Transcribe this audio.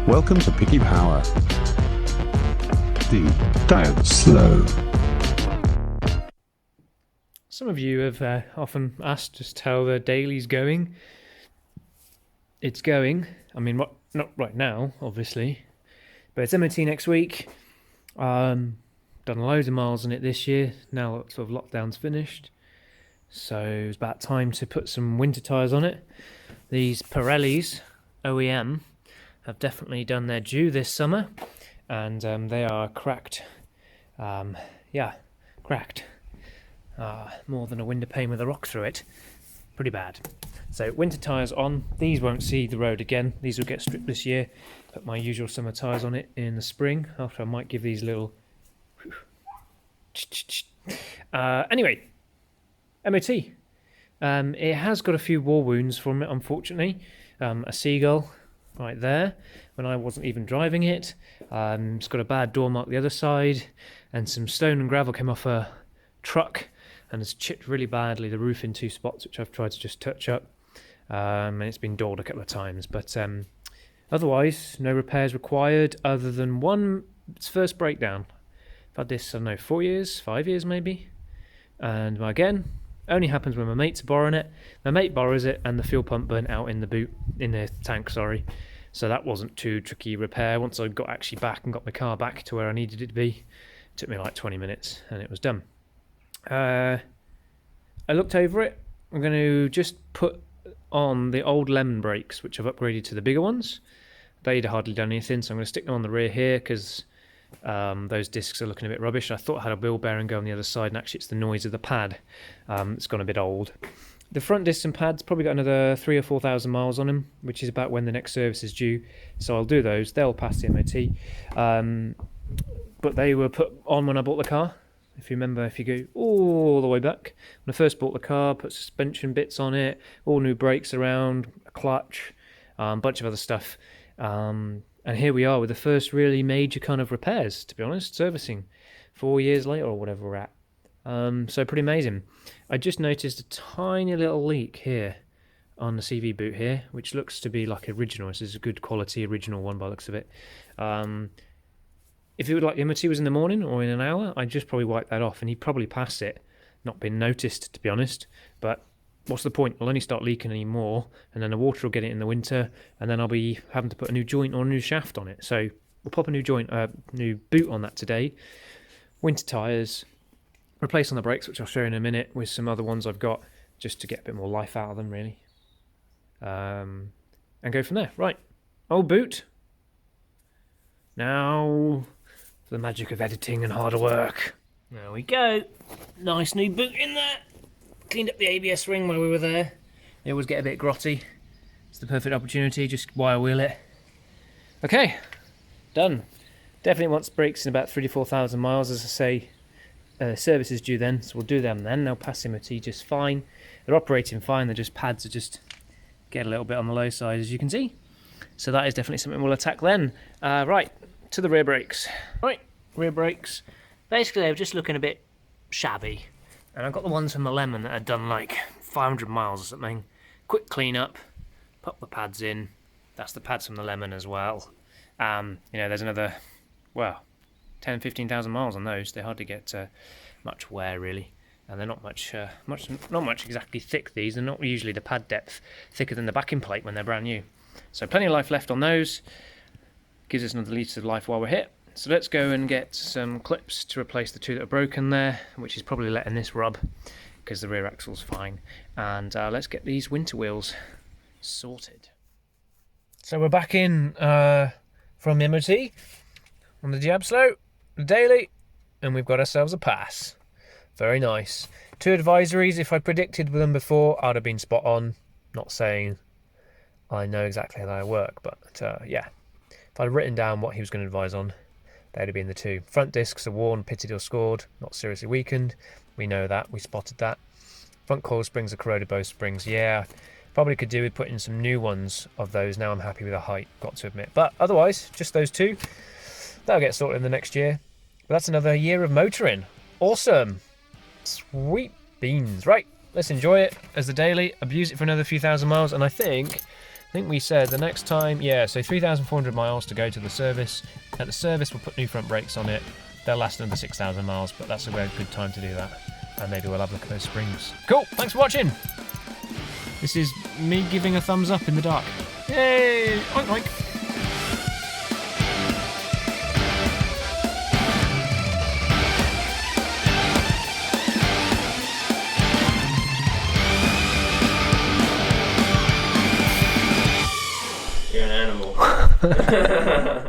Welcome to Picky Power. The Diabslow. Some of you have often asked just how the daily's going. It's going. I mean, not right now, obviously, but it's MOT next week. Done loads of miles on it this year. Now that sort of lockdown's finished, so it's about time to put some winter tyres on it. These Pirellis OEM have definitely done their due this summer, and they are cracked. Cracked. More than a window pane with a rock through it. Pretty bad. So winter tyres on. These won't see the road again. These will get stripped this year. Put my usual summer tyres on it in the spring. After I might give these a little... Anyway, MOT. It has got a few war wounds from it, unfortunately. A seagull right there when I wasn't even driving it. It's got a bad door mark the other side, and some stone and gravel came off a truck and has chipped really badly the roof in two spots, which I've tried to just touch up, and it's been doored a couple of times, but otherwise no repairs required other than its first breakdown. I've had this, I don't know, 4 years, 5 years maybe, and again, only happens when my mate's borrowing it. My mate borrows it and the fuel pump burnt out in the tank, sorry. So that wasn't too tricky repair. Once I got actually back and got my car back to where I needed it to be, it took me like 20 minutes and it was done. I looked over it. I'm going to just put on the old lemon brakes, which I've upgraded to the bigger ones. They'd hardly done anything, so I'm going to stick them on the rear here because those discs are looking a bit rubbish. I thought I had a wheel bearing go on the other side, and actually it's the noise of the pad. It's gone a bit old. The front discs and pads probably got another 3,000 or 4,000 miles on them, which is about when the next service is due. So I'll do those. They'll pass the MOT. But they were put on when I bought the car. If you remember, if you go all the way back, when I first bought the car, put suspension bits on it, all new brakes around, a clutch, a bunch of other stuff. And here we are with the first really major kind of repairs, to be honest, servicing 4 years later or whatever we're at. So pretty amazing. I just noticed a tiny little leak here on the CV boot here, which looks to be like original. This is a good quality original one by the looks of it. If it would like the MOT was in the morning or in an hour, I'd just probably wipe that off and he'd probably pass it. Not been noticed, to be honest, but what's the point? It'll only start leaking anymore, and then the water will get it in the winter, and then I'll be having to put a new joint or a new shaft on it. So we'll pop a new new boot on that today. Winter tyres, replace on the brakes, which I'll show you in a minute, with some other ones I've got, just to get a bit more life out of them, really. And go from there. Right, old boot. Now for the magic of editing and harder work. There we go. Nice new boot in there. Cleaned up the ABS ring while we were there. They always get a bit grotty. It's the perfect opportunity, just wire wheel it. Okay, done. Definitely wants brakes in about 3,000 to 4,000 miles, as I say. Service is due then, so we'll do them then. They'll pass MOT just fine. They're operating fine, they're just pads are just get a little bit on the low side, as you can see. So that is definitely something we'll attack then. Right, to the rear brakes. Right, rear brakes. Basically, they're just looking a bit shabby. And I've got the ones from the Lemon that had done like 500 miles or something. Quick clean up, pop the pads in. That's the pads from the Lemon as well. There's another, 10, 15,000 miles on those. They hardly get much wear really. And they're not much exactly thick, these. They're not usually the pad depth thicker than the backing plate when they're brand new. So plenty of life left on those. Gives us another litre of life while we're here. So let's go and get some clips to replace the two that are broken there, which is probably letting this rub because the rear axle's fine. And let's get these winter wheels sorted. So we're back in from the MOT on the Diabslow, the daily, and we've got ourselves a pass. Very nice. 2 advisories. If I predicted them before, I'd have been spot on. Not saying I know exactly how they work, but yeah. If I'd written down what he was going to advise on, they'd have been the 2. Front discs are worn, pitted or scored, not seriously weakened. We know that, we spotted that. Front coil springs are corroded, both springs. Yeah, probably could do with putting some new ones of those. Now I'm happy with the height, got to admit. But otherwise, just those 2. That'll get sorted in the next year. But that's another year of motoring. Awesome. Sweet beans. Right, let's enjoy it as the daily, abuse it for another few thousand miles, and I think think we said the next time, yeah, so 3,400 miles to go to the service. At the service, we'll put new front brakes on it. They'll last another 6,000 miles, but that's a very good time to do that. And maybe we'll have a look at those springs. Cool, thanks for watching. This is me giving a thumbs up in the dark. Yay! Oink oink. You're an animal.